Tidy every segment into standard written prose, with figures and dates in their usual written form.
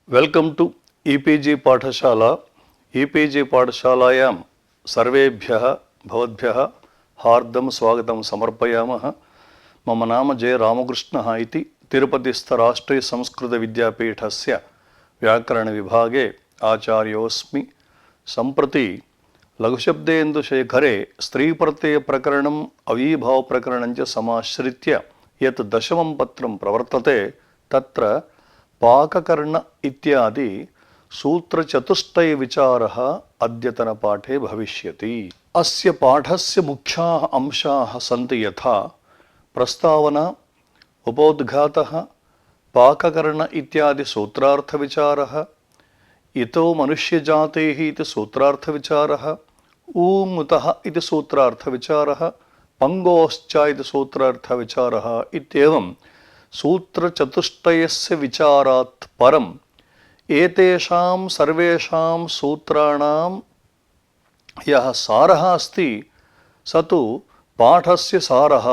Welcome to e-PG पाठशाला। E-PG पाठशालायां सर्वेभ्यः भवद्भ्यः हार्दं स्वागतं समर्पयामः। मम नाम जे रामकृष्णः इति तिरुपतिस्थ राष्ट्रीय संस्कृत विद्यापीठस्य व्याकरण विभागे आचार्योऽस्मि। सम्प्रति लघुशब्देन्दुशेखरे स्त्रीप्रत्यय प्रकरणम् अवीभाव प्रकरणं च समाश्रित्य यत् दशमं पत्रं प्रवर्तते तत्र पाककर्ण इत्यादि सूत्रचतुष्टय विचारः अद्यतन पाठे भविष्यति। अस्य पाठस्य मुख्याः अंशाः सन्ति यथा प्रस्तावना, उपोद्घातः, पाककर्ण इत्यादि सूत्रार्थविचारः, इतो मनुष्यजातेः इति सूत्रार्थविचारः, ऊमुतः इति सूत्रार्थविचारः, पंगोश्च इति सूत्रार्थविचारः इत्येवं सूत्रचतुष्टयस्य विचारात् परम् एतेषां सर्वेषां सूत्राणां यः सारः अस्ति स तु पाठस्य सारः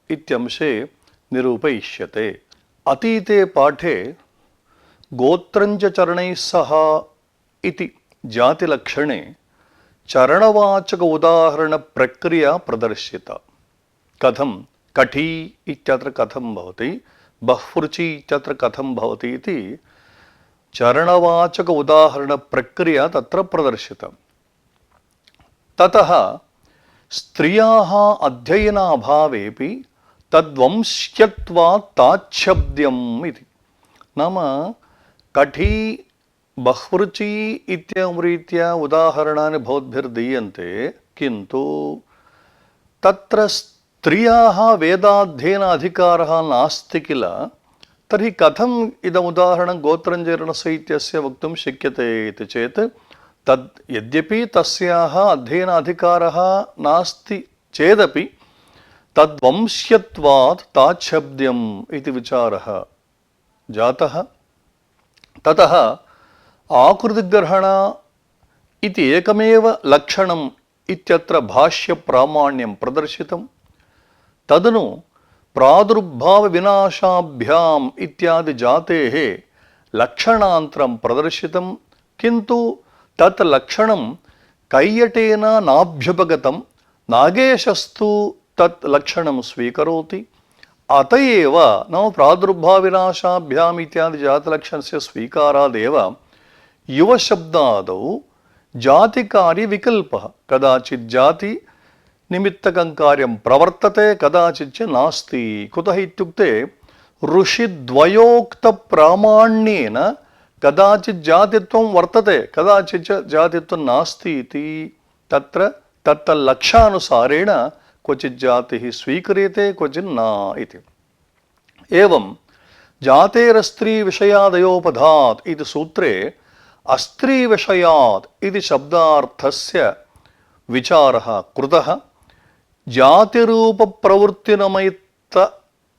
इत्यंशे निरूपयिष्यते। अतीते पाठे गोत्रञ्च चरणैः सह इति जातिलक्षणे चरणवाचक उदाहरण प्रक्रिया प्रदर्शिता। कथं कठी इत्यत्र कथं भवति, बह्वृचि इत्यत्र कथं भवति इति चरणवाचक उदाहरण प्रक्रिया तत्र प्रदर्शिता। ततः स्त्रियाः अध्ययनाभावेपि तद्वंश्यत्वात् ताच्छब्द्यम् इति, नाम कठी बह्वृचि इत्येवं रीत्या उदाहरणानि भवद्भिर्दीयन्ते, किन्तु तत्र स्त्रियाः वेदाध्ययन अधिकारः नास्ति किल, तर्हि कथम् इदम् उदाहरणं गोत्रञ्चरणस्य इत्यस्य वक्तुं शक्यते इति चेत् तद् यद्यपि तस्याः अध्ययन अधिकारः नास्ति चेदपि तद्वंश्यत्वात् ताच्छब्द्यम् इति विचारः जातः। ततः आकृतिग्रहण इति एकमेव लक्षणम् इत्यत्र भाष्यप्रामाण्यं प्रदर्शितं। तदनु प्रादुर्भाव विनाशाभ्याम् इत्यादि जातेः लक्षणान्तरं प्रदर्शितं, किन्तु तत् लक्षणं कैयटेन नाभ्युपगतं, नागेशस्तु तत् लक्षणं स्वीकरोति। अत एव नाम प्रादुर्भाव विनाशाभ्याम् इत्यादि जातिलक्षणस्य स्वीकारादेव युवशब्दादौ जातिकार्यविकल्पः, कदाचित् जाति निमित्तकं कार्यं प्रवर्तते, कदाचित् नास्ति। कुतः इत्युक्ते ऋषिद्वयोक्तप्रामाण्येन कदाचित् जातित्वं वर्तते, कदाचित् जातित्वं नास्ति इति। तत्र तत्तल्लक्ष्यानुसारेण क्वचित् जातिः स्वीक्रियते, क्वचित् न इति। एवं जातेरस्त्रीविषयादयोपधात् इति सूत्रे अस्त्रीविषयात् इति शब्दार्थस्य विचारः कृतः। जातिरूपप्रवृत्तिनमयित्त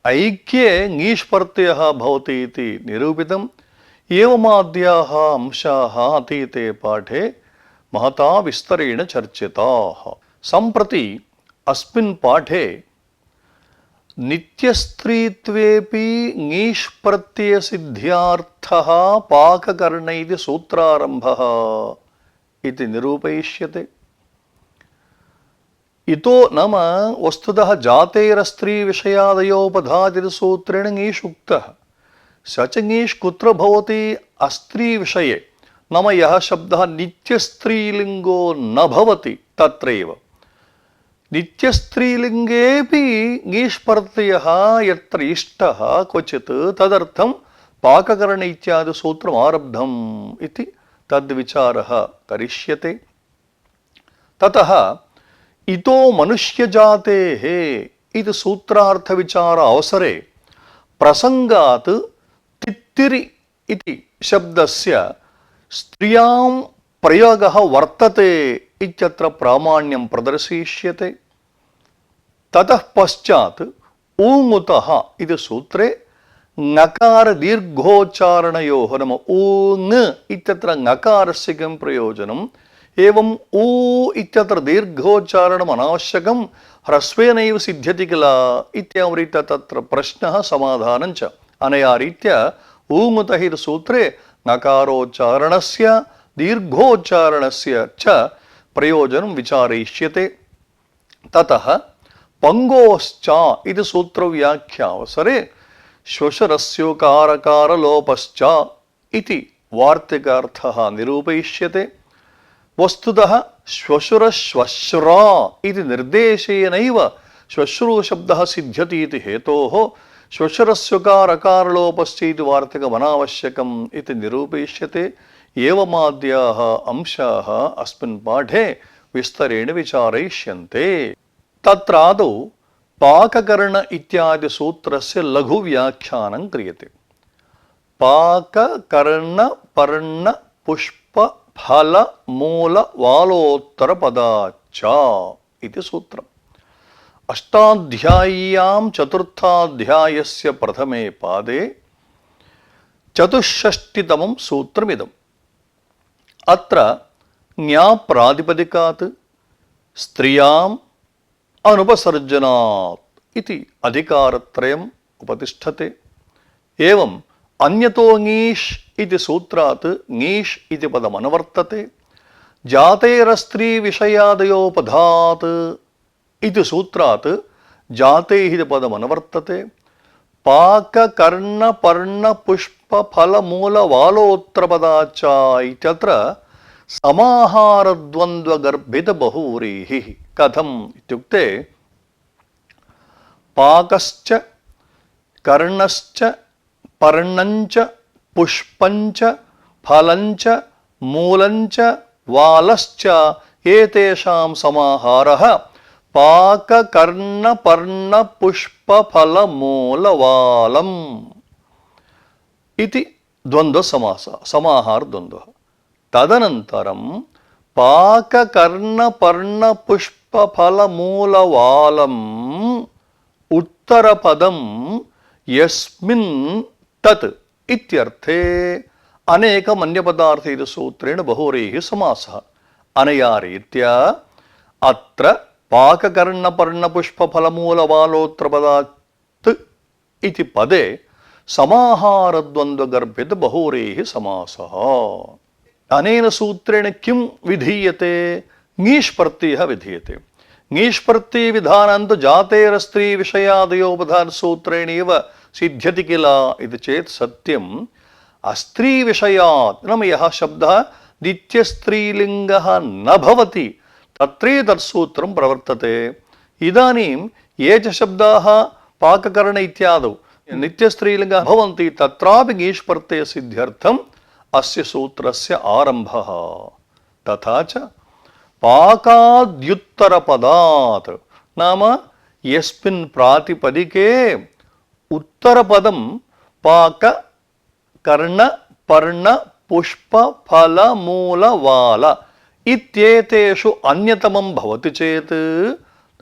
ऐक्ये ङीष्प्रत्ययः भवति इति निरूपितम्। एवमाद्याः अंशाः अतीते पाठे महता विस्तरेण चर्चिताः। सम्प्रति अस्मिन् पाठे नित्यस्त्रीत्वेपि ङीष्प्रत्ययसिद्ध्यार्थः पाककर्ण इति सूत्रारम्भः इति निरूपयिष्यते। इतो नाम वस्तुतः जातेरस्त्रीविषयादयोपधात् इति सूत्रेण ङीष् उक्तः। स च ङीष् कुत्र भवति? अस्त्रीविषये, नाम यः शब्दः नित्यस्त्रीलिङ्गो न भवति तत्रैव। नित्यस्त्रीलिङ्गेऽपि ङीष्प्रत्ययः यत्र इष्टः क्वचित् तदर्थं पाककर्ण इत्यादि सूत्रम् आरब्धम् इति तद्विचारः करिष्यते। ततः इतो मनुष्यजातेः इति सूत्रार्थविचार अवसरे प्रसङ्गात् तित्तिरि इति शब्दस्य स्त्रियां प्रयोगः वर्तते इत्यत्र प्रामाण्यं प्रदर्शयिष्यते। ततः पश्चात् ऊमुतः इति सूत्रे ङकार दीर्घोच्चारणयोः, नाम ऊङ इत्यत्र ङकारस्य किं प्रयोजनम्, एवं ऊ इत्यत्र दीर्घोच्चारणम् अनावश्यकं, ह्रस्वेनैव सिद्ध्यति किल इत्येवं रीत्या तत्र प्रश्नः समाधानं च। अनया रीत्या ऊमुतः इति सूत्रे नकारोच्चारणस्य दीर्घोच्चारणस्य च प्रयोजनं विचारयिष्यते। ततः पंगोश्च इति सूत्रव्याख्यावसरे श्वशुरस्योकारकारलोपश्च इति वार्तिकार्थः निरूपयिष्यते। वस्तुतः श्वशुरश्वश्रा इति निर्देशेनैव श्वश्रूशब्दः सिद्ध्यति इति हेतोः श्वशुरस्योकारकारलोपश्च इति वार्तिकमनावश्यकम् इति निरूपयिष्यते। एवमाद्याः अंशाः अस्मिन् पाठे विस्तरेण विचारयिष्यन्ते। तत्रादौ पाककर्ण इत्यादि सूत्रस्य लघु व्याख्यानं क्रियते। पाककर्ण पर्ण पुष्प फल मूल वालोत्तर पदाच्च इति सूत्रम्। अष्टाध्याय्यां चतुर्थाध्यायस्य प्रथमे पादे चतुष्षष्टितमं सूत्रमिदम्। अत्र ञाप्रातिपदिकात् स्त्रियाम् अनुपसर्जनात् इति अधिकारत्रयम् उपतिष्ठते। एवं अन्यतो ङीष् इति सूत्रात् ङीष् इति पदम् अनुवर्तते। जातेरस्त्री विषयादयोपधात् इति सूत्रात् जातेः इति पदम् अनुवर्तते। पाककर्ण पर्ण पुष्प फल मूल वालोत्तरपदाच्च इत्यत्र समाहारद्वन्द्वगर्भित बहुव्रीहिः। कथम् इत्युक्ते पाकश्च कर्णश्च पर्णञ्च पुष्पञ्च फलञ्च मूलञ्च वालश्च एतेषां समाहारः पाककर्ण पर्ण पुष्प फल मूल वालम् इति द्वन्द्वसमासः, समाहारद्वन्द्वः। तदनन्तरं पाककर्ण पर्ण पुष्प फल मूल वालम् उत्तरपदं यस्मिन् तत् इत्यर्थे अनेकमन्यपदार्थ इति सूत्रेण बहुव्रीहिः समासः। अनया रीत्या अत्र पाककर्ण पर्ण पुष्प फल मूल वालोत्तरपदात् इति पदे समाहारद्वन्द्वगर्भित बहुव्रीहिः समासः। अनेन सूत्रेण किं विधीयते? ङीष् प्रत्ययः विधीयते। ङीष् प्रत्यय विधानं तु जातेरस्त्री विषयादयोपधान सूत्रेणैव सिद्ध्यति किल इति चेत् सत्यम्। अस्त्री विषयात् नाम यः शब्दः नित्यस्त्रीलिङ्गः न भवति तत्रैतत् सूत्रं प्रवर्तते। इदानीं ये च शब्दाः पाककर्ण इत्यादौ नित्यस्त्रीलिङ्गः भवन्ति तत्रापि ङीष् प्रत्यय सिद्ध्यर्थम् अस्य सूत्रस्य आरम्भः। तथा च पाकाद्युत्तरपदात् नाम यस्मिन् प्रातिपदिके उत्तरपदं पाक कर्ण पर्ण पुष्प फल मूल वाल इत्येतेषु अन्यतमं भवति चेत्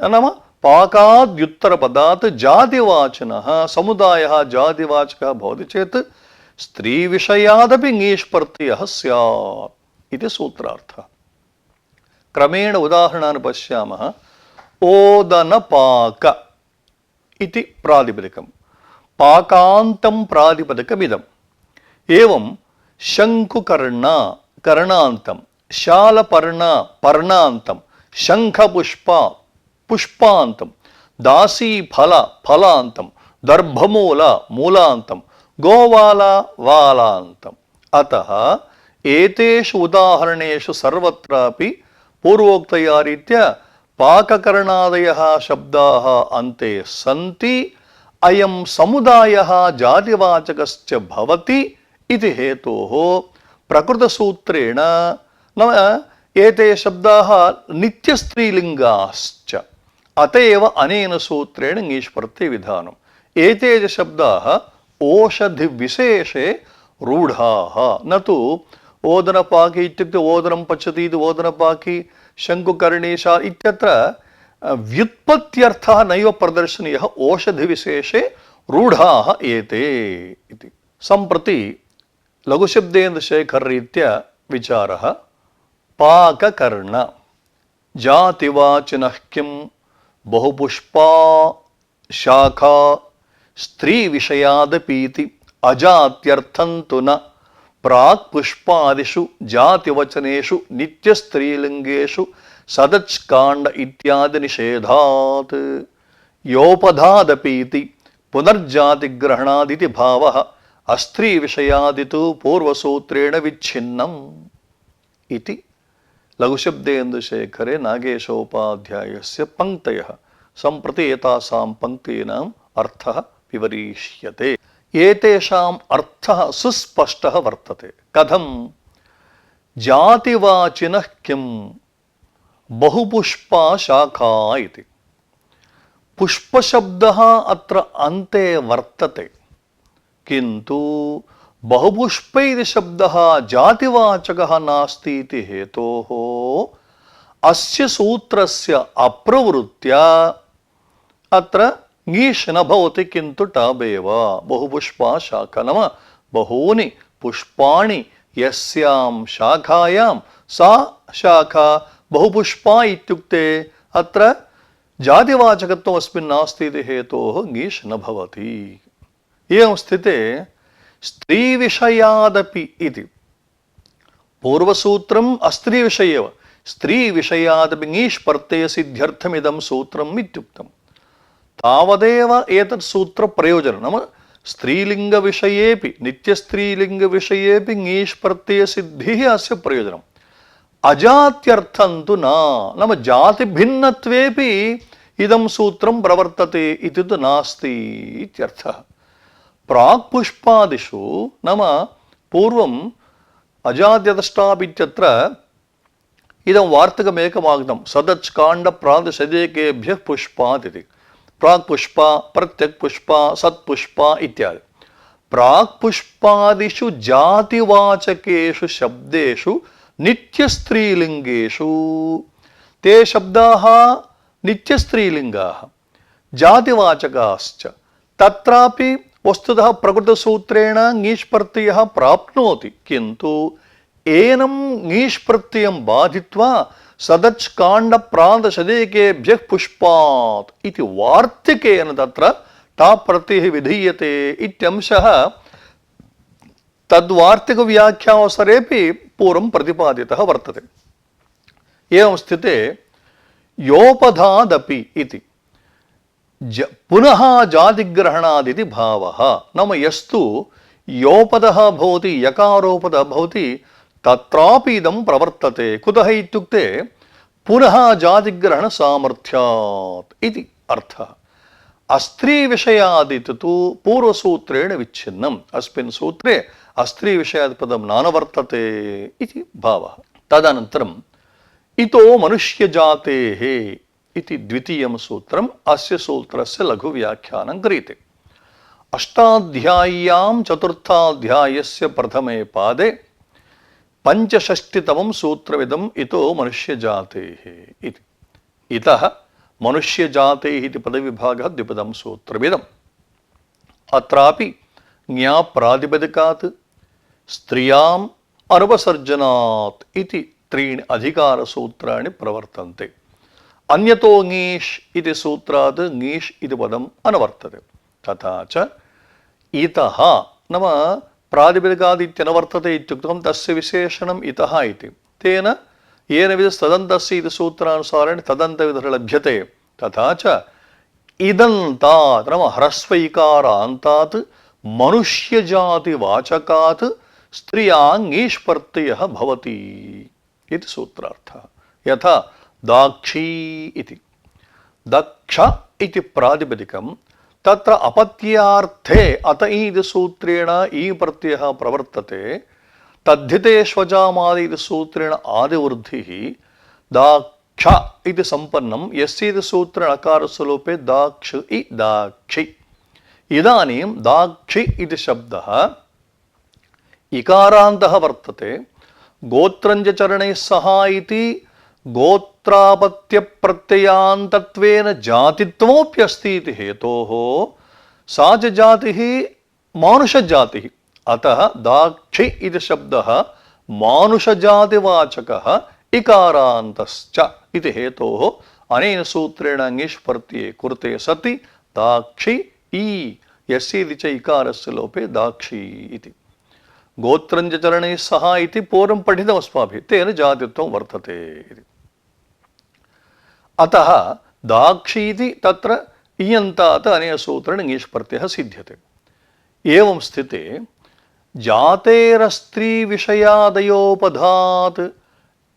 नाम पाकाद्युत्तरपदात् जातिवाचिनः समुदायः जातिवाचकः भवति चेत् स्त्रीविषयादपि ङीष् प्रत्ययः स्यात् इति सूत्रार्थः। क्रमेण उदाहरणानि पश्यामः। ओदनपाक इति प्रातिपदिकं, पाकान्तं प्रातिपदिकमिदम्। एवं शङ्कुकर्ण कर्णान्तं, शालपर्ण पर्णान्तं, शङ्खपुष्प पुष्पान्तं, दासीफल फलान्तं, दर्भमूल मूलान्तं, गोवाल वालान्तम्। अतः एतेषु उदाहरणेषु सर्वत्रापि पूर्वोक्तया रीत्या पाककरणादयः शब्दाः अन्ते सन्ति। अयं समुदायः जातिवाचकश्च भवति इति हेतोः प्रकृतसूत्रेण नाम एते शब्दाः नित्यस्त्रीलिङ्गाश्च। अत एव अनेन सूत्रेण ङीष् प्रत्ययविधानम्। एते च शब्दाः ओषधिविशेषे रूढाः न तु ओदनपाकी इत्युक्ते ओदनं पचति इति ओदनपाकी शङ्कुकर्णीशा इत्यत्र व्युत्पत्त्यर्थः नैव प्रदर्शनीयः, ओषधिविशेषे रूढाः एते इति। सम्प्रति लघुशब्देन्द्रशेखररीत्या विचारः। पाककर्ण जातिवाचिनः किं बहुपुष्पा शाखा स्त्रीविषयादपीति अजात्यर्थं तु न प्राक् पुष्पादिषु जातिवचनेषु नित्यस्त्रीलिङ्गेषु सदच्काण्ड इत्यादि निषेधात् योपधादपीति पुनर्जातिग्रहणादिति भावः अस्त्री विषयादितु पूर्वसूत्रेण विच्छिन्नम् इति लघुशब्देन्दुशेखरे नागेशोपाध्यायस्य पंक्तयः सम्प्रति एतासां पंक्तीनाम् अर्थः विवरीष्यते। एतेषाम् अर्थः सुस्पष्टः वर्तते। कथं? जातिवाचिनः किं बहुपुष्पा शाखा इति। पुष्पशब्दः अत्र अन्ते वर्तते, किन्तु बहुपुष्प इति शब्दः जातिवाचकः नास्ति इति हेतोः अस्य सूत्रस्य अप्रवृत्त्या अत्र ङीष् न भवति, किन्तु टबेव। बहुपुष्पा शाखा नाम बहूनि पुष्पाणि यस्यां शाखायां सा शाखा बहुपुष्पा इत्युक्ते अत्र जातिवाचकत्वम् अस्मिन् नास्ति इति हेतोः ङीष् न भवति। एवं स्थिते स्त्री विषयादपि इति पूर्वसूत्रम् अस्त्री विषयेव, स्त्री विषयादपि ङीष् प्रत्यय सिद्ध्यर्थमिदं सूत्रम् इत्युक्तम्। तावदेव एतत् सूत्र प्रयोजनं। नाम स्त्रीलिंग विषयेपि नित्यस्त्रीलिंग विषयेपि ङीष् प्रत्यय सिद्धिः अस्य प्रयोजनम्। अजात्यर्थं तु न, नाम जाति भिन्नत्वेपि इदं सूत्रं प्रवर्तते इति तु नास्ति इत्यर्थः। प्राक् पुष्पादिषु नाम पूर्वम् अजाद्यदष्टापित्यत्र इदं वार्तिकमेकमागतं सदच्काण्ड प्रादशदेकेभ्यः पुष्पात् इति। प्राक् पुष्पा, प्रत्यक् पुष्पा, सत्पुष्पा इत्यादि। प्राक् पुष्पादिषु जातिवाचकेषु शब्देषु नित्यस्त्रीलिङ्गेषु ते शब्दाः नित्यस्त्रीलिङ्गाः जातिवाचकाश्च। तत्रापि वस्तुतः प्रकृतसूत्रेण ङीष् प्रत्ययः प्राप्नोति, किन्तु एनं ङीष् प्रत्ययं बाधित्वा सदच्काण्ड प्रादशदेकेभ्यः पुष्पात् इति वार्तिकेन तत्र टाप् प्रत्ययः विधीयते इत्यंशः तद्वार्तिकव्याख्यावसरेपि पूर्वं प्रतिपादितः वर्तते। एवं स्थिते योपधादपि इति पुनः जातिग्रहणादिति भावः। नाम यस्तु योपदः भवति, यकारोपदः भवति, तत्रापि इदं प्रवर्तते। कुतः इत्युक्ते पुनः जातिग्रहण सामर्थ्यात् इति अर्थः। अस्त्री विषयादिति तु पूर्वसूत्रेण विच्छिन्नम्। अस्मिन् सूत्रे अस्त्री विषयादि पदं नानुवर्तते इति भावः। तदनन्तरम् इतो मनुष्यजातेः इति द्वितीयं सूत्रम् अस्य सूत्रस्य लघुव्याख्यानं क्रियते। अष्टाध्याय्यां चतुर्थाध्यायस्य प्रथमे पादे पंचषष्टितमं सूत्रमिदम् इतो मनुष्यजातेः इति। इतः मनुष्यजातेः इति पदविभागः द्विपदं सूत्रमिदम्। अत्रापि ज्ञाप्रातिपदिकात् स्त्रियाम् अनवसर्जनात् इति त्रीणि अधिकारसूत्राणि प्रवर्तन्ते। अन्यतो ङीष् इति सूत्रात् ङीष् इति पदम् अनवर्तते। तथा च इतः नाम प्रातिपदिकादित्यनवर्तते इत्युक्तं तस्य विशेषणम् इतः इति। तेन येन विधस्तदन्तस्य इति सूत्रानुसारेण तदन्तविधः लभ्यते। तथा च इदन्तात् नाम ह्रस्वैकारान्तात् मनुष्यजातिवाचकात् स्त्रियां ङीष् प्रत्ययः भवति इति सूत्रार्थः। यथा दाक्षी इति दक्ष इति प्रातिपदिकं तत्र अपत्यार्थे अत इति सूत्रेण ई प्रत्ययः प्रवर्तते। तद्धिते श्वजामादि इति सूत्रेण आदिवृद्धिः दाक्ष इति सम्पन्नं यस्य इति सूत्रेण अकारस्य लोपे दाक्ष इ दाक्षि। इदानीं दाक्षि इति शब्दः इकारान्तः वर्तते। गोत्रञ्च चरणैः सह इति गोत्रापत्य प्रत्ययान्तत्वेन जातित्वमप्यस्ति इति हेतोः सा च जातिः मानुषजातिः। अतः दाक्षि इति शब्दः मानुषजातिवाचकः इकारान्तश्च इति हेतोः अनेन सूत्रेण ङीष् प्रत्यये कुरुते सति दाक्षि ई यस्य इति च इकारस्य लोपे दाक्षी इति। गोत्रं च चरणैः सह इति पूर्वं पठितमस्माभिः, तेन जातित्वं वर्तते इति। अतः दाक्षीति तत्र इयन्तात् अनेन सूत्रेण ङीष् प्रत्ययः सिद्ध्यते। एवं स्थिते जातेरस्त्रीविषयादयोपधात्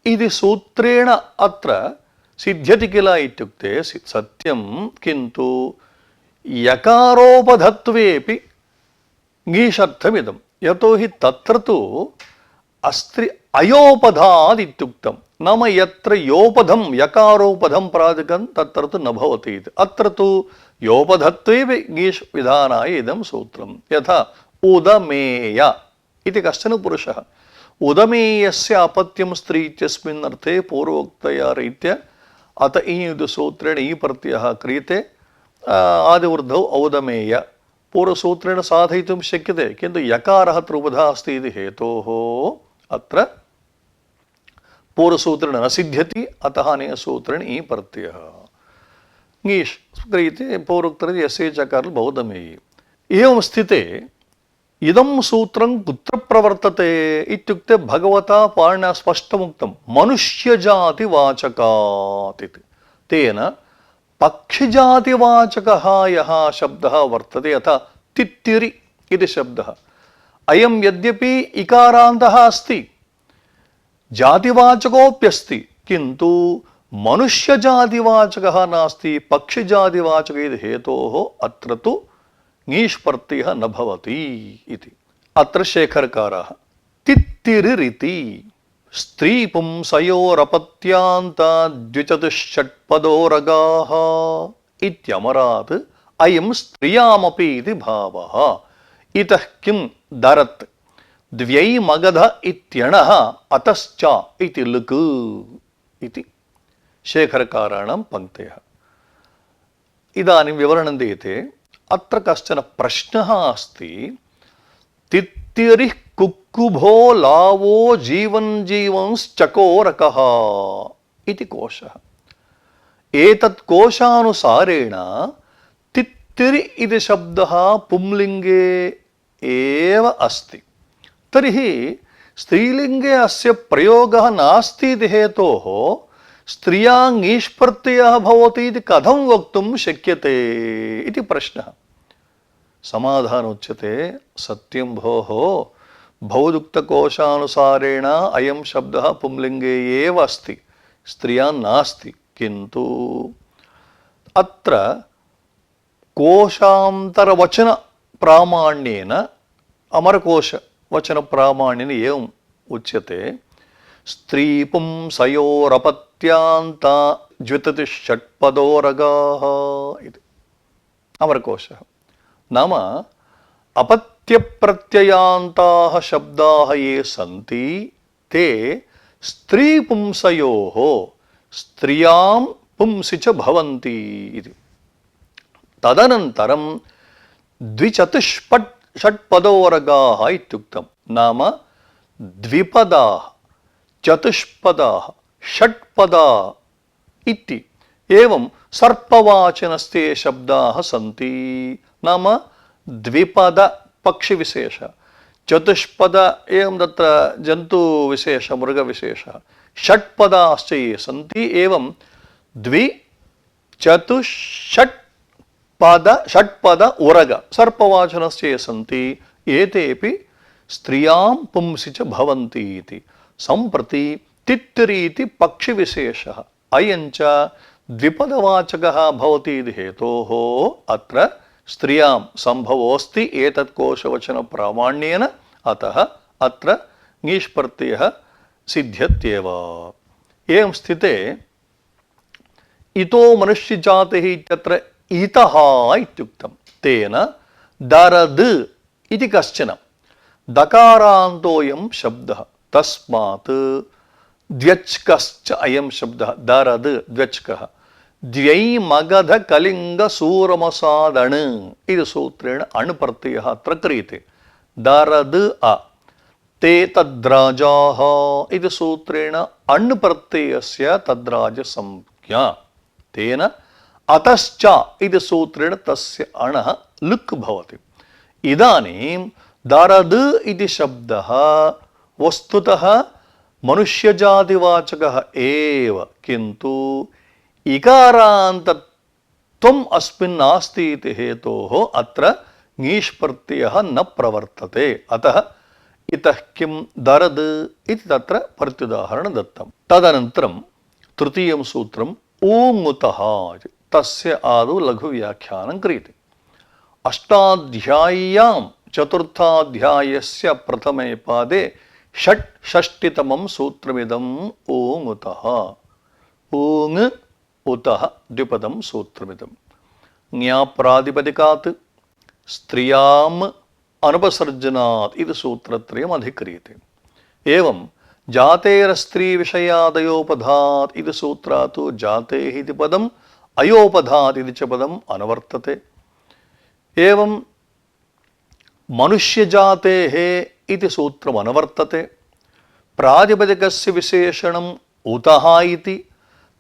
इति सूत्रेण अत्र सिद्ध्यति किल इत्युक्ते सत्यं, किन्तु यकारोपधत्वेपि ङीषर्थमिदं, यतो हि तत्र तु अस्त्रि अयोपधात् इत्युक्तं, नाम यत्र योपधं यकारोपधं प्रादिकं तत्र तु न भवति इति। अत्र तु योपधत्वेव ङीष् विधानाय इदं सूत्रं। यथा उदमेय इति कश्चन पुरुषः, उदमेयस्य अपत्यं स्त्री इत्यस्मिन् अर्थे पूर्वोक्तया रीत्या अत सूत्रेण ई प्रत्ययः क्रियते, आदिवृद्धौ औदमेय पूर्वसूत्रेण साधयितुं शक्यते, किन्तु यकारः अत्र उपधा अस्ति इति हेतोः अत्र पूर्वसूत्रेण न सिद्ध्यति, अतः अनेन सूत्रेण ई प्रत्ययः ङीष् क्रियते, पूर्वोक्तरीत्या यस्य चकारः औदमेयी। एवं स्थिते इदं सूत्रं कुत्र प्रवर्तते इत्युक्ते भगवता पाणिना स्पष्टमुक्तं मनुष्यजातिवाचकात् इति। तेन पक्षिजातिवाचकः यः शब्दः वर्तते, यथा तित्तिरि इति शब्दः, अयं यद्यपि इकारान्तः अस्ति, जातिवाचकोऽप्यस्ति, किन्तु मनुष्यजातिवाचकः नास्ति, पक्षिजातिवाचकः इति हेतोः अत्र तु ङीष् प्रत्ययः न भवति इति। अत्र शेखरकाराः तित्तिरिति स्त्री पुंसयोरपत्यान्ता द्विचतुष्षट्पदोरगाः इत्यमरात् अयं स्त्रियामपि इति भावः। इतः किं दरत् द्व्यै मगध इत्यणः अतश्च इति लुक् इति शेखरकाराणां पङ्क्तयः। इदानीं विवरणं दीयते। अत्र कश्चन प्रश्नः अस्ति, तित्तिरिः कुक्कुभो लावो जीवन् जीवंश्चकोरकः इति कोशः। एतत् कोशानुसारेण तित्तिरि इति शब्दः पुंलिङ्गे एव अस्ति। तर्हि स्त्रीलिङ्गे अस्य प्रयोगः नास्ति इति हेतोः स्त्रिया ङीष् प्रत्ययः भवति इति कथं वक्तुं शक्यते इति प्रश्नः। समाधानोच्यते, सत्यं भोः, भवदुक्तकोशानुसारेण अयं शब्दः पुंलिङ्गे एव अस्ति, स्त्रियां नास्ति, किन्तु अत्र कोशान्तरवचनप्रामाण्येन अमरकोशवचनप्रामाण्येन एवम् उच्यते, स्त्री पुंसयोरपत्यान्ता द्विचतुष्षट्पदोरगाः इति अमरकोशः। नाम अपत्यप्रत्ययान्ताः शब्दाः ये सन्ति ते स्त्रीपुंसयोः स्त्रियां पुंसि च भवन्ति इति। तदनन्तरं द्विचतुष्षट्पदोरगाः इत्युक्तं, नाम द्विपदाः, चतुष्पदाः, षट्पदा इति। एवं सर्पवाचनस्ते शब्दाः सन्ति, नाम द्विपद पक्षिविशेष, चतुष्पद एवं तत्र जन्तुविशेष मृगविशेषः, षट्पदाश्च ये सन्ति एवं षट्पद उरग सर्पवाचनस्य ये सन्ति एतेपि स्त्रियां पुंसि च भवन्ति इति। सम्प्रति तित्तिरीति पक्षिविशेषः अयञ्च द्विपदवाचकः भवति इति हेतोः अत्र स्त्रियां सम्भवोऽस्ति एतत् कोशवचनप्रामाण्येन, अतः अत्र ङीष् प्रत्ययः सिद्ध्यत्येव। एवं स्थिते इतो मनुष्यजातिः इत्यत्र इतः इत्युक्तं, तेन दरद् इति कश्चन दकारान्तोऽयं शब्दः, तस्मात् द्व्यच्कश्च अयं शब्दः दरद् द्व्यच्कः द्व्यै मगध कलिंग सूरमसादण इति सूत्रेण अण् प्रत्ययः अत्र क्रियते। दरद् अ ते तद्राजाः इति सूत्रेण अण् प्रत्ययस्य तद्राजसंज्ञा, तेन अतश्च इति सूत्रेण तस्य अणः लुक् भवति। इदानीं दरद् इति शब्दः वस्तुतः मनुष्यजातिवाचकः एव, किन्तु इकारान्तत्वम् अस्मिन् नास्ति इति हेतोः अत्र ङीष् प्रत्ययः न प्रवर्तते। अतः इतः किं दरद् इति तत्र प्रत्युदाहरणं दत्तं। तदनन्तरं तृतीयं सूत्रम् ऊङुतः, तस्य आदौ लघुव्याख्यानं क्रियते। अष्टाध्याय्यां चतुर्थाध्यायस्य प्रथमे पादे षट्षष्टितमं सूत्रमिदम् ऊङुतः। ऊङ उतः द्विपदं सूत्रमिदं। ञाप्रातिपदिकात् स्त्रियाम् अनुपसर्जनात् इति सूत्रत्रयम् अधिक्रियते। एवं जातेरस्त्रीविषयादयोपधात् इति सूत्रात् जातेः इति पदम् अयोपधात् इति च पदम् अनुवर्तते। एवं मनुष्यजातेः इति सूत्रम् अनुवर्तते। प्रातिपदिकस्य विशेषणम् उतः इति,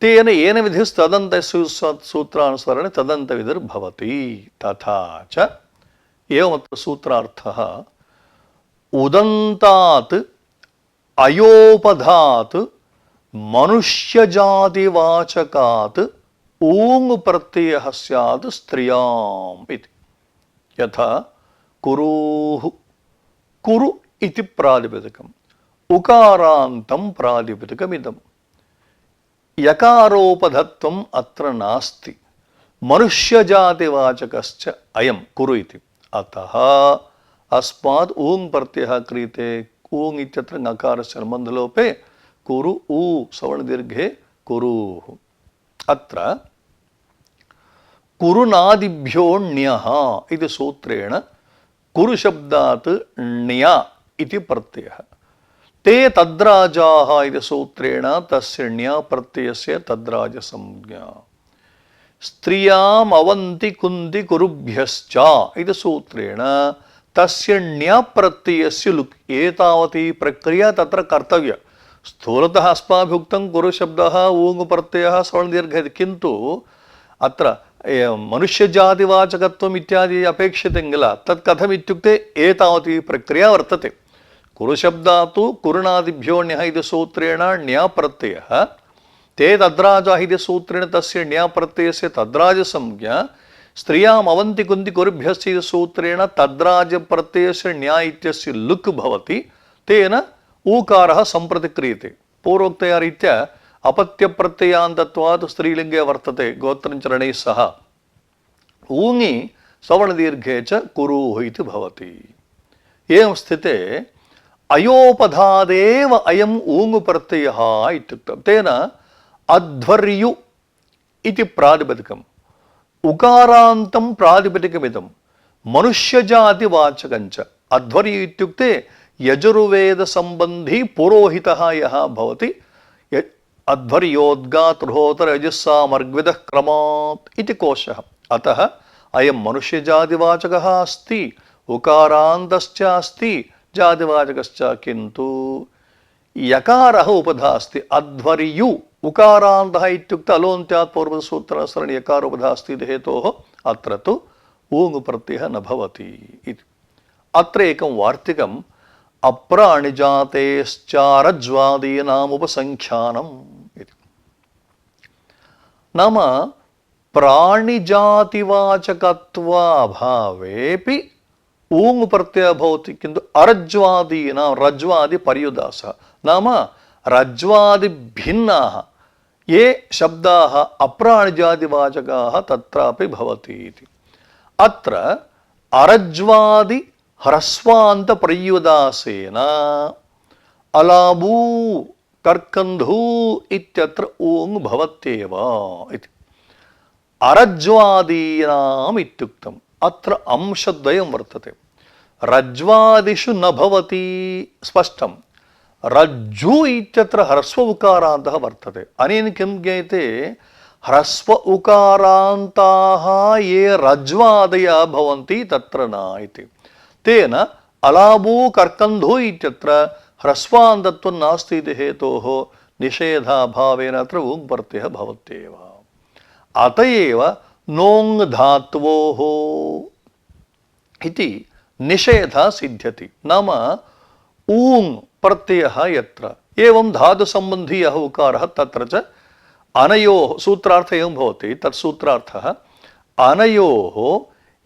तेन येन विधिस्तदन्तस्य सूत्रानुसरणे तदन्तविधिर्भवति। तथा च एवमत्र सूत्रार्थः उदन्तात् अयोपधात् मनुष्यजातिवाचकात् ऊङ् प्रत्ययः स्यात् स्त्रियाम् इति। यथा कुरुः, कुरु इति प्रातिपदिकम्, उकारान्तं प्रातिपदिकमिदम्। यकारोपधत्वम् अत्र नास्ति, मनुष्यजातिवाचकश्च अयं कुरु इति। अतः अस्मात् ऊङ् प्रत्ययः क्रियते। ऊङ् इत्यत्र ङकारस्य अनुबन्धलोपे कुरु ऊ सवर्णदीर्घे कुरुः। अत्र कुरुनादिभ्यो ण्यः इति सूत्रेण कुरुशब्दात् ण्य इति प्रत्ययः। ते तद्राजाः इति सूत्रेण तस्य ण्य प्रत्ययस्य तद्राजसंज्ञा। स्त्रियाम् अवन्ति कुन्ति कुरुभ्यश्च इति सूत्रेण तस्य ण्य प्रत्ययस्य लुक्। एतावती प्रक्रिया तत्र कर्तव्या। स्थूलतः अस्माभिः उक्तं कुरुशब्दः ऊङ् प्रत्ययः सवर्णदीर्घः, किन्तु अत्र मनुष्यजातिवाचकत्वम् इत्यादि अपेक्षितं किल, तत् कथम् इत्युक्ते एतावती प्रक्रिया वर्तते। कुरुशब्दात् कुरुणादिभ्यो ण्यः इति सूत्रेण ण्य प्रत्ययः, ते तद्राजाः इति सूत्रेण तस्य ण्य प्रत्ययस्य तद्राजसंज्ञा। स्त्रियाम् अवन्ति कुन्ति कुरुभ्यश्च इति सूत्रेण तद्राज प्रत्ययस्य ण्य इत्यस्य लुक् भवति, तेन ऊकारः सम्प्रति क्रियते। पूर्वोक्तया रीत्या अपत्यप्रत्ययान्तत्वात् स्त्रीलिङ्गे वर्तते गोत्रञ्चरणैः सह। ऊङि सवर्णदीर्घे च कुरुः इति भवति। एवं स्थिते अयोपधादेव अयम् ऊङ् प्रत्ययः इत्युक्तं। तेन अध्वर्यु इति प्रातिपदिकम्, उकारान्तं प्रातिपदिकमिदं, मनुष्यजातिवाचकञ्च। अध्वर्यु इत्युक्ते यजुर्वेदसम्बन्धी पुरोहितः यः भवति, अध्वर्योद्गातृहोतरयजुस्सामर्ग्विदः क्रमात् इति कोशः। अतः अयं मनुष्यजातिवाचकः अस्ति, उकारान्तश्च अस्ति, जातिवाचकश्च, किन्तु यकारः उपधा अस्ति। अध्वर्यु उकारान्तः इत्युक्ते अलोन्त्यात् पूर्वसूत्रानुसरणे यकारोपधा अस्ति इति हेतोः अत्र तु ऊङ् प्रत्ययः न भवति इति। अत्र एकं वार्तिकम् अप्राणिजातेश्चारज्वादीनाम् उपसङ्ख्यानम् इति। नाम प्राणिजातिवाचकत्वाभावेपि ऊङ् प्रत्ययः भवति, किन्तु अरज्वादीनां, रज्वादि पर्युदासः, नाम रज्वादिभिन्नाः ये शब्दाः अप्राणिजातिवाचकाः तत्रापि भवति इति। अत्र अरज्वादि ह्रस्वान्त पर्युदासेन अलाबू कर्कन्धू इत्यत्र ऊङ् भवत्येव इति। अरज्वादीनाम् इत्युक्तम्। अत्र अंशद्वयं वर्तते। रज्वादिषु न भवति स्पष्टं। रज्जु इत्यत्र ह्रस्व उकारान्तः वर्तते। अनेन किं ज्ञायते, ह्रस्व उकारान्ताः ये रज्वादयः भवन्ति तत्र न इति। तेन अलाबू कर्कन्धू इत्यत्र ह्रस्वान्तत्वं नास्ति इति हेतोः निषेधाभावेन अत्र ऊङ् प्रत्ययः भवत्येव। अत एव नोङ् धात्वोः इति निषेधः सिद्ध्यति नाम ऊङ् प्रत्ययः यत्र एवं धातुसम्बन्धीयः उकारः तत्र च अनयोः सूत्रार्थः एवं भवति तत् सूत्रार्थः अनयोः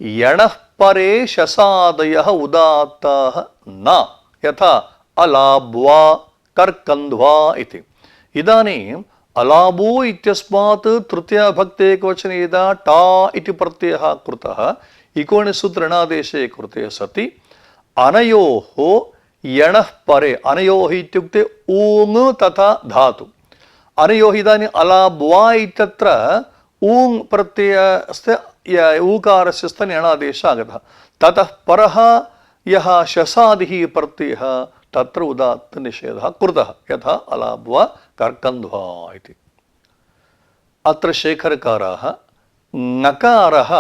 यणः परे शसादयः उदात्ताः न यथा अलाब्वा कर्कन्ध्वा इति इदानीम् अलाबू इत्यस्मात् तृतीया एकवचने यदा टा इति प्रत्ययः कृतः इकोणसूत्रणादेशे कृते सति अनयोः यणः परे अनयोः इत्युक्ते ऊङ् तथा धातु अनयोः इदानीम् अलाब्वा इत्यत्र ऊङ् प्रत्ययस्य ऊकारस्य स्तन्यणादेशः आगतः ततः परः यः शसादिः प्रत्ययः तत्र उदात्त निषेधः कृतः यथा अलाब्वा कर्कन्ध्वा इति अत्र शेखरकाराः ङकारः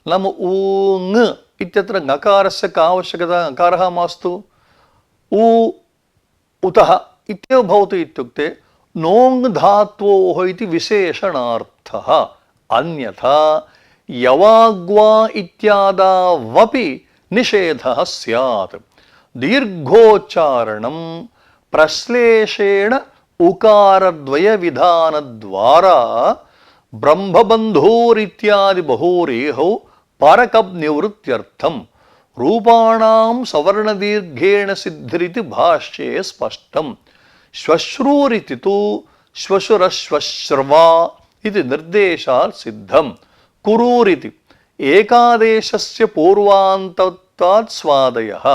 नाम ऊङ् इत्यत्र ङकारस्य का आवश्यकता ङकारः मास्तु ऊ उतः इत्येव भवति इत्युक्ते नोङ् धात्वोः इति विशेषणार्थः अन्यथा यवाग्वा इत्यादावपि निषेधः स्यात् दीर्घोच्चारणं प्रश्लेषेण उकारद्वय विधानद्वारा ब्रह्मबन्धोरित्यादि बहोरेहौ परकनिवृत्त्यर्थं रूपाणां सवर्णदीर्घेण सिद्धिरिति भाष्ये स्पष्टं श्वश्रूरिति तु श्वशुरश्वश्रवा इति निर्देशात् सिद्धं कुरूरिति एकादेशस्य पूर्वान्तत्वात् स्वादयः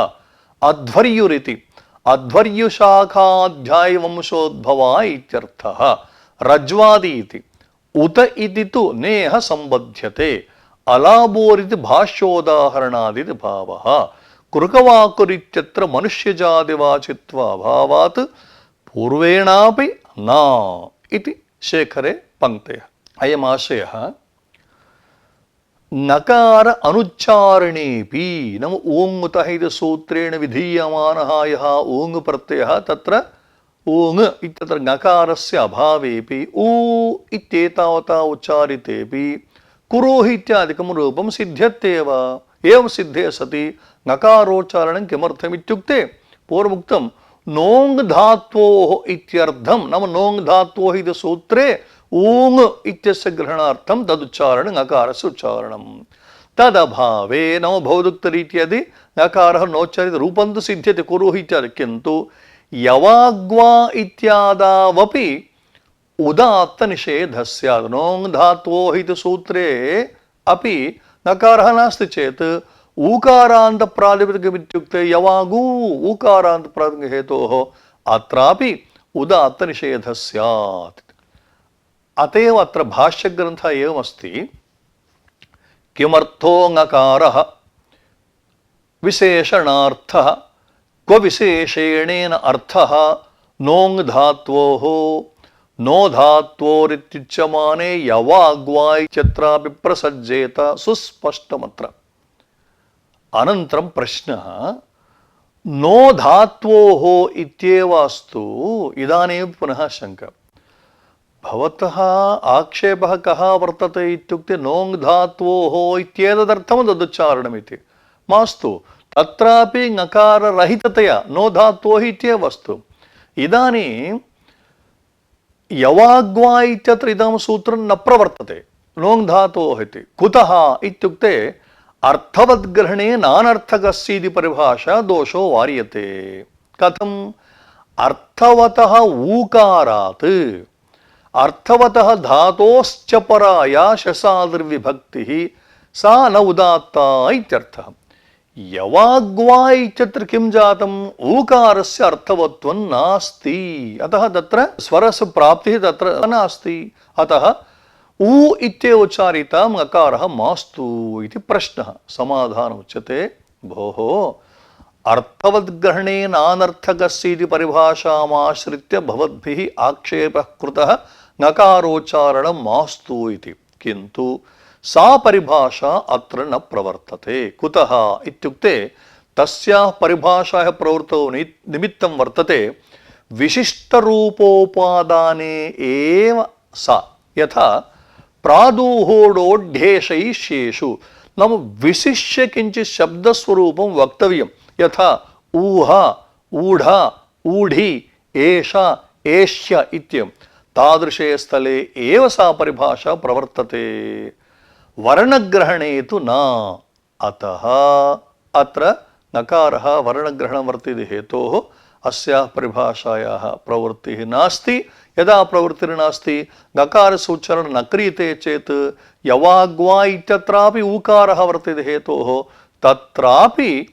अध्वर्युरिति अध्वर्युशाखाध्यायवंशोद्भवा इत्यर्थः रज्वादि इति उत इति तु नेह संबध्यते अलाबोरिति भाष्योदाहरणादिति भावः कृकवाकुरित्यत्र मनुष्यजातिवाचित्वाभावात् पूर्वेणापि न इति शेखरे पङ्क्तयः अयमाशयः नकार अनुच्चारणेपि नम ऊङ्तः इति सूत्रेण विधीयमानः यः ऊङ् प्रत्ययः तत्र ऊङ् इत्यत्र ङकारस्य अभावेपि ऊ इत्येतावता उच्चारितेपि कुरुः इत्यादिकं रूपं सिद्ध्यत्येव एवं सिद्धे सति ङकारोच्चारणं किमर्थम् इत्युक्ते पूर्वमुक्तं नोङ् धात्वोः इत्यर्थं नाम नोङ् धात्वोः इति सूत्रे ऊङ् इत्यस्य ग्रहणार्थं तदुच्चारणं ङकारस्य उच्चारणं तदभावे नाम भवदुक्तरीत्यादि ङकारः नोच्चारित रूपं तु सिद्ध्यते कुरुः इत्यादि किन्तु यवाग्वा इत्यादावपि उदात्त निषेधः स्यात् नोङ् धात्वोः इति सूत्रे अपि ङकारः नास्ति चेत् ऊकारान्त प्रातिपदिकम् इत्युक्ते यवागू ऊकारान्त प्रातिपदिक हेतोः अत्रापि उदात्त निषेधः स्यात् अतएव अत्र भाष्यग्रन्थः एवमस्ति किमर्थो ङकारः विशेषणार्थः क्व विशेषेणेन अर्थः नोङ् धात्वोः नो धात्वोरित्युच्यमाने यवाग्वा इत्यत्रापि प्रसज्जेत सुस्पष्टमत्र अनन्तरं प्रश्नः नो धात्वोः इत्येव अस्तु इदानीं पुनः शङ्का भवतः आक्षेपः कः वर्तते इत्युक्ते नोङ् धात्वोः इत्येतदर्थं तदुच्चारणमिति मास्तु तत्रापि ङकाररहिततया नो धात्वोः इत्येव अस्तु इदानीं यवाग्वा इत्यत्र इदं सूत्रं न प्रवर्तते नोङ् धातोः इति कुतः इत्युक्ते अर्थवद्ग्रहणे नानर्थकस्य इति परिभाषा दोषो वार्यते कथम् अर्थवतः ऊकारात् अर्थवतः धातोश्च पराया शसादिर्विभक्तिः सा न उदात्ता इत्यर्थः यवाग्वा इत्यत्र किं जातम् ऊकारस्य अर्थवत्वं नास्ति अतः तत्र स्वरस्य प्राप्तिः तत्र नास्ति अतः ऊ इत्येव उच्चारितः ङकारः मास्तु इति प्रश्नः समाधानम् उच्यते भोः अर्थवद्ग्रहणे नानर्थकस्य इति परिभाषामाश्रित्य भवद्भिः आक्षेपः कृतः ङकारोच्चारणं मास्तु इति किन्तु सा परिभाषा अत्र न प्रवर्तते कुतः इत्युक्ते तस्याः परिभाषायाः प्रवृत्तौ निमित्तं वर्तते विशिष्टरूपोपादाने एव सा यथा प्रादुहोडोढ्येशैष्येषु नाम विशिष्य किञ्चित् शब्दस्वरूपं वक्तव्यं यथा ऊह ऊढ ऊढि एषा एष्य इत्येवं तादृशे स्थले एव सा परिभाषा प्रवर्तते। वर्णग्रहणे तु न। अतः अत्र नकारः वर्णग्रहणं वर्तते हेतोः अस्याः परिभाषायाः प्रवृत्तिः नास्ति। यदा प्रवृत्तिर्नास्ति गकारस्य उच्चारणं न क्रियते चेत् यवाग्वा इत्यत्रापि ऊकारः वर्तते हेतोः तत्रापि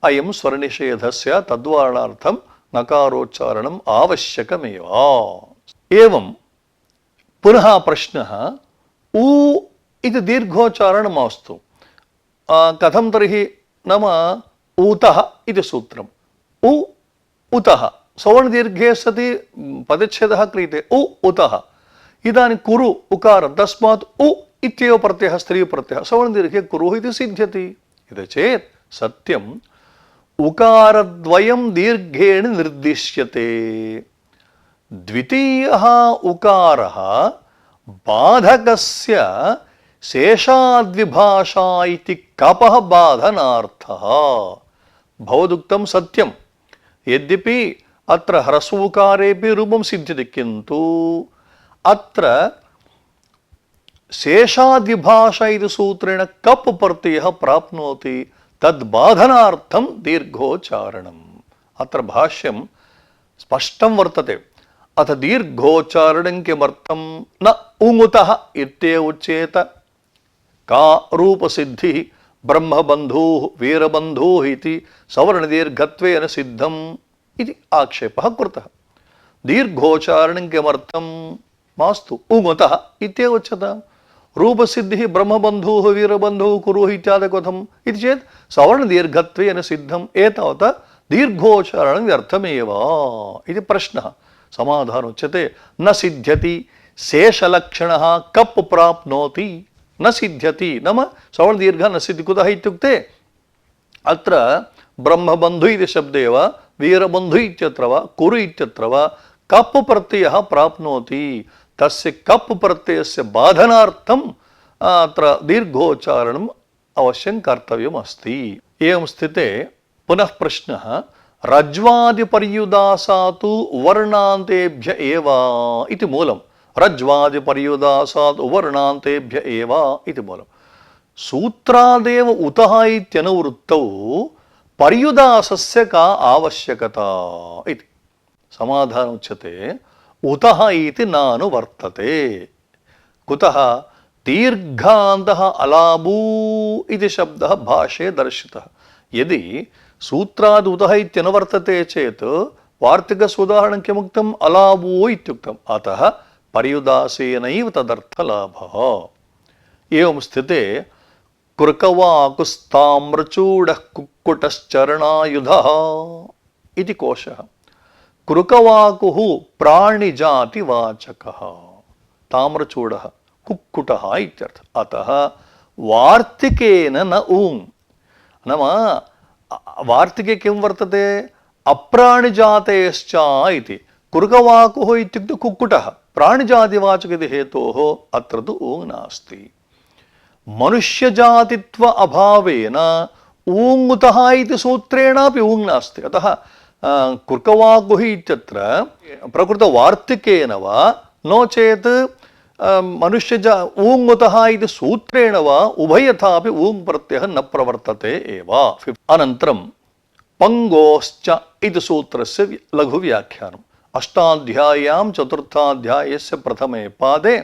अयं स्वरनिषेधस्य तद्वारणार्थं नकारोच्चारणम् आवश्यकमेव। एवं पुनः प्रश्नः ऊ इति दीर्घोच्चारणं मास्तु। कथं तर्हि नाम ऊतः इति सूत्रम् उ उतः सवर्णदीर्घे सति पदच्छेदः क्रियते उ उतः। इदानीं कुरु उकार तस्मात् उ इत्येव प्रत्ययः स्त्रीप्रत्ययः सवर्णदीर्घे कुरुः इति सिद्ध्यति। इति चेत् सत्यम् उकारद्वयं दीर्घेण निर्दिश्यते। द्वितीयः उकारः बाधकस्य शेषाद्विभाषा इति कपः बाधनार्थः। भवदुक्तं सत्यं यद्यपि अत्र ह्रस्वकारेपि रूपं सिद्ध्यति किन्तु अत्र शेषाद्विभाषा इति सूत्रेण कप् प्रत्ययः प्राप्नोति तद्बाधनार्थं दीर्घोच्चारणम्। अत्र भाष्यं स्पष्टं वर्तते। अथ दीर्घोच्चारणं किमर्थं न उङुतः इत्येव उच्येत। का रूपसिद्धिः ब्रह्मबन्धुः वीरबन्धुः इति सवर्णदीर्घत्वेन सिद्धम् इति आक्षेपः कृतः। दीर्घोच्चारणं किमर्थं मास्तु उङुतः इत्येव उच्यताम्। रूपसिद्धिः ब्रह्मबन्धुः वीरबन्धुः कुरुः इत्यादि कथम् इति चेत् सवर्णदीर्घत्वेन सिद्धम्। एतावता दीर्घोच्चारणं व्यर्थमेव इति प्रश्नः। समाधानम् उच्यते न सिद्ध्यति शेषलक्षणः कप् प्राप्नोति न सिद्ध्यति नाम सवर्णदीर्घः न सिद्ध्यति। कुतः इत्युक्ते अत्र ब्रह्मबन्धु इति शब्दे वा वीरबन्धु इत्यत्र वा कुरु इत्यत्र वा कप् प्रत्ययः प्राप्नोति। तस्य कप् प्रत्ययस्य बाधनार्थं अत्र दीर्घोच्चारणम् अवश्यं कर्तव्यम् अस्ति। एवं स्थिते पुनः प्रश्नः रज्वादिपर्युदासातु वर्णान्तेभ्य एव इति मूलं। रज्वादिपर्युदासातु वर्णान्तेभ्य एव इति मूलं। सूत्रादेव उतः इत्यनुवृत्तौ पर्युदासस्य का आवश्यकता इति। समाधानम् उच्यते उतः इति नानुवर्तते। कुतः दीर्घान्तः अलाबू इति शब्दः भाष्ये दर्शितः। यदि सूत्राद् उतः इत्यनुवर्तते चेत् वार्तिकस्वोदाहरणं किमुक्तम् अलाबू इत्युक्तम्। अतः पर्युदासेनैव तदर्थलाभः। एवं स्थिते कृकवाकुस्ताम्रचूडः कुक्कुटश्चरणायुधः इति कोशः। कृकवाकुः प्राणिजातिवाचकः ताम्रचूडः कुक्कुटः इत्यर्थः। अतः वार्तिकेन न ऊङ् नाम वार्तिके किं वर्तते अप्राणिजातेश्च इति। कृकवाकुः इत्युक्ते कुक्कुटः प्राणिजातिवाचक इति हेतोः अत्र तु ऊङ् नास्ति। मनुष्यजातित्व अभावेन ऊङ्मुतः इति सूत्रेणापि ऊङ् नास्ति। अतः कृकवाकुः इत्यत्र प्रकृतवार्तिकेन वा नो चेत् ऊङ्मुतः इति सूत्रेण वा उभयथापि ऊङ् प्रत्ययः न प्रवर्तते एव। अनन्तरं पंगोश्च इति सूत्रस्य लघुव्याख्यानम्। अष्टाध्याय्यां चतुर्थाध्यायस्य प्रथमे पादे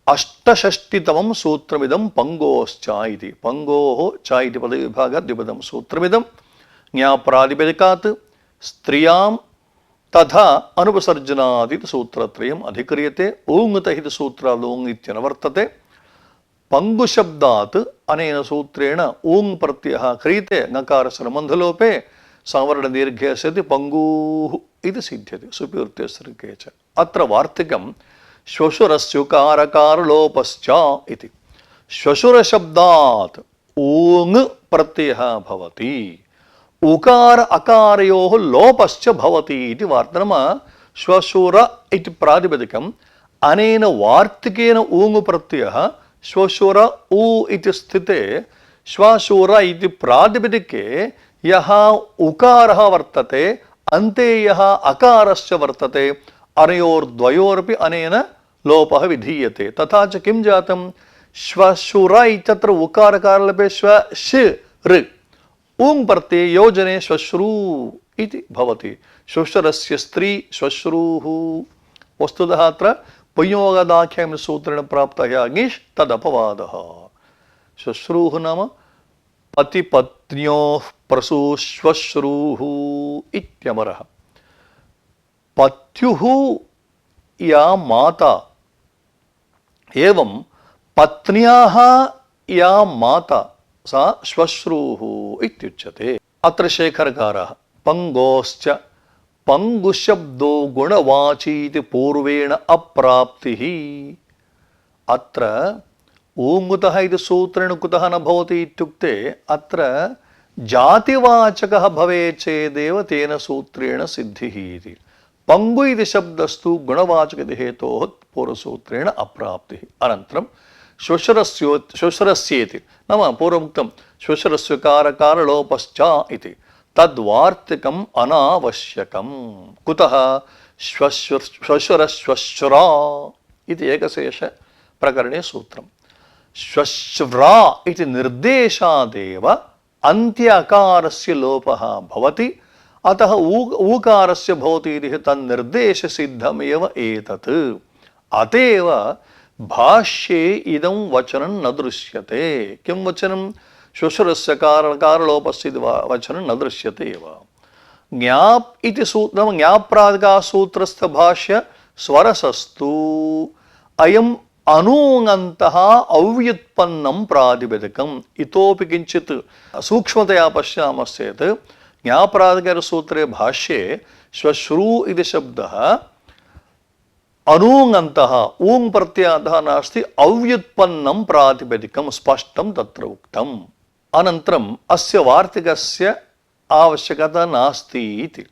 अष्टषष्टितमं सूत्रमिदं पंगोश्च इति। पंगोः च इति पदविभागः द्विपदं सूत्रमिदं ज्ञाप्रातिपदिकात् स्त्रियां तथा अनुपसर्जनादिति सूत्रत्रयम् अधिक्रियते। ऊङ्त इति सूत्राद् ऊङ् इत्यनुवर्तते। पंगुशब्दात् अनेन सूत्रेण ऊङ् प्रत्ययः क्रियते। नकारस्वरमन्धलोपे सवर्णदीर्घे सति पंगुः इति सिद्ध्यति सुपीर्त्यसृगे च। अत्र वार्तिकं श्वशुरस्युकारकारलोपश्च इति। श्वशुरशब्दात् ऊङ् प्रत्ययः भवति। उकार अकारयोः लोपश्च भवति इति वार्ता। नाम श्वशुर इति प्रातिपदिकम् अनेन वार्तिकेन ऊङ् प्रत्ययः श्वशुर ऊ इति स्थिते श्वशूर इति प्रातिपदिके यः उकारः वर्तते अन्ते यः अकारश्च वर्तते अनयोर्द्वयोरपि अनेन लोपः विधीयते। तथा च किं जातं श्वशुर इत्यत्र उकारकारलोपे श्व ऋ ऊङ् प्रत्यये योजने श्वश्रू इति भवति। श्वशुरस्य स्त्री श्वश्रूः। वस्तुतः अत्र संयोगादाख्येन सूत्रेण प्राप्तः ङीष् तदपवादः। श्वश्रूः नाम पतिपत्न्योः प्रसूश्वश्रूः इत्यमरः। पत्युः या माता एवं पत्न्याः या माता सा श्वश्रूः इत्युच्यते। अत्र शेखरकारः पंगोश्च पंगुशब्दो गुणवाचीति पूर्वेण अप्राप्तिः। अत्र ऊङ्गुतः इति सूत्रेण कुतः न भवति इत्युक्ते अत्र जातिवाचकः भवेत् चेदेव तेन सूत्रेण सिद्धिः इति। पंगु इति शब्दस्तु गुणवाचक हेतोः पूर्वसूत्रेण अप्राप्तिः। अनन्तरं श्वशुरस्येति नाम पूर्वमुक्तं श्वशुरस्यकारकारलोपश्च इति तद्वार्तिकम् अनावश्यकम्। कुतः श्वशुरश्वश्रुरा इति एकशेष प्रकरणे सूत्रम्। श्वश्रा इति निर्देशादेव अन्त्य अकारस्य लोपः भवति। अतः ऊकारस्य भवति इति तन्निर्देशसिद्धमेव एतत्। अतएव भाष्ये इदं वचनं न दृश्यते। किं वचनं श्वशुरस्य कारलोपस्य वचनं न दृश्यते एव। ज्ञाप् इति सूत्रं ज्ञाप्रादिकासूत्रस्थ भाष्य स्वरसस्तु अयम् अनूङन्तः अव्युत्पन्नं प्रातिपदिकम्। इतोपि किञ्चित् सूक्ष्मतया पश्यामश्चेत् ज्ञाप्रादिकसूत्रे भाष्ये श्वश्रू इति शब्दः अनूङन्तः ऊङ् प्रत्ययान्तः नास्ति अव्युत्पन्नं प्रातिपदिकं स्पष्टं तत्र उक्तम्। अनन्तरम् अस्य वार्तिकस्य आवश्यकता नास्ति इति।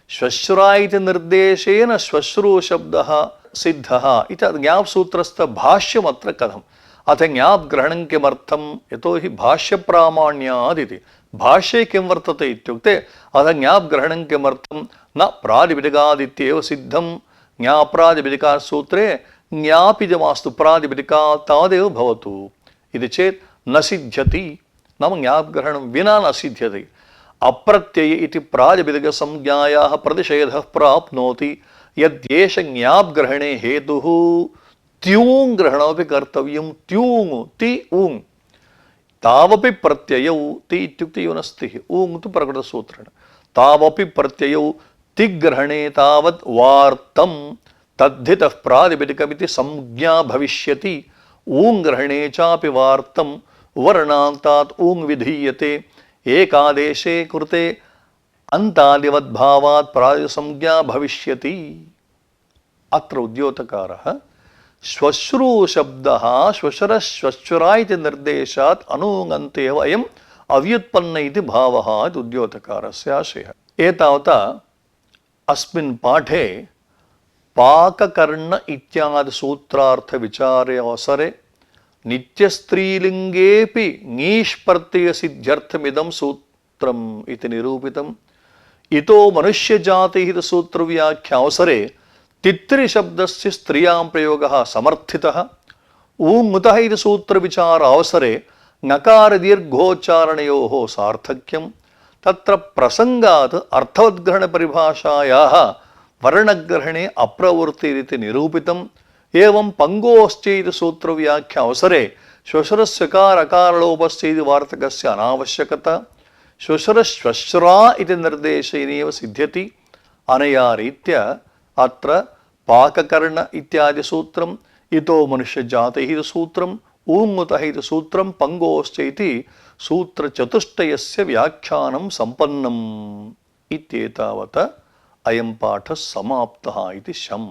श्वश्रुरा इति निर्देशेन श्वश्रू शब्दः सिद्धः इति ज्ञाप् सूत्रस्थ भाष्यमत्र कथम्। अथ ज्ञाप् ग्रहणं किमर्थं यतोहि भाष्यप्रामाण्यादिति। भाष्ये किं वर्तते इत्युक्ते अथ ज्ञाप् ग्रहणं किमर्थं न प्रातिपदिकादित्येव सिद्धं। ज्ञाप्रातिपदिका सूत्रे ज्ञापिजमास्तु प्रातिपदिका तावदेव भवतु इति चेत् न सिद्ध्यति। नाम ज्ञापग्रहणं विना न सिद्ध्यति। अप्रत्यय इति प्रातिपदिकसंज्ञायाः प्रतिषेधः प्राप्नोति। यद्येष ज्ञापग्रहणे हेतुः त्यूङ् ग्रहणमपि कर्तव्यं। त्यूङ् ति ऊङ् तावपि प्रत्ययौ ति इत्युक्ते योनस्तिः ऊङ् तु प्रकृतसूत्रेण तावपि प्रत्ययौ तिग्रहणे तावत् वार्तं तद्धितः प्रातिपदिकमिति संज्ञा भविष्यति। ऊङ् ग्रहणे चापि वार्तं वर्णान्तात् ऊङ् विधीयते। एकादेशे कृते अन्तादिवद्भावात् प्रातिसंज्ञा भविष्यति। अत्र उद्योतकारः श्वश्रू शब्दः श्वशुरश्वश्रुरा इति निर्देशात् अनूङन्तेव अयम् अव्युत्पन्न इति भावः इति उद्योतकारस्य आशयः। एतावता अस्मिन् पाठे पाककर्ण इत्यादि सूत्रार्थ विचारे अवसरे नित्यस्त्रीलिङ्गेऽपि ङीष् प्रत्यय सिद्ध्यर्थमिदं सूत्रम् इति निरूपितम्। इतो मनुष्यजातिः इति सूत्रव्याख्यावसरे तित्रि शब्दस्य स्त्रियां प्रयोगः समर्थितः। ऊङ्मुतः इति सूत्रविचारावसरे ङकार दीर्घोच्चारणयोः सार्थक्यम्। तत्र प्रसंगात् अर्थवद्ग्रहणपरिभाषायाः वर्णग्रहणे अप्रवृत्तिरिति निरूपितम्। एवं पंगोश्चेति सूत्रव्याख्यावसरे श्वशुरस्य कारकारलोपस्य इति वार्तकस्य अनावश्यकता श्वशुरश्वश्रुरा इति निर्देशेनैव सिद्ध्यति। अनया रीत्या अत्र पाककर्ण इत्यादि सूत्रम् इतो मनुष्यजातिः इति सूत्रम् ऊङ्मुतः इति सूत्रं पंगोश्च इति सूत्रचतुष्टयस्य व्याख्यानं सम्पन्नम्। इत्येतावता अयं पाठः समाप्तः इति शम्।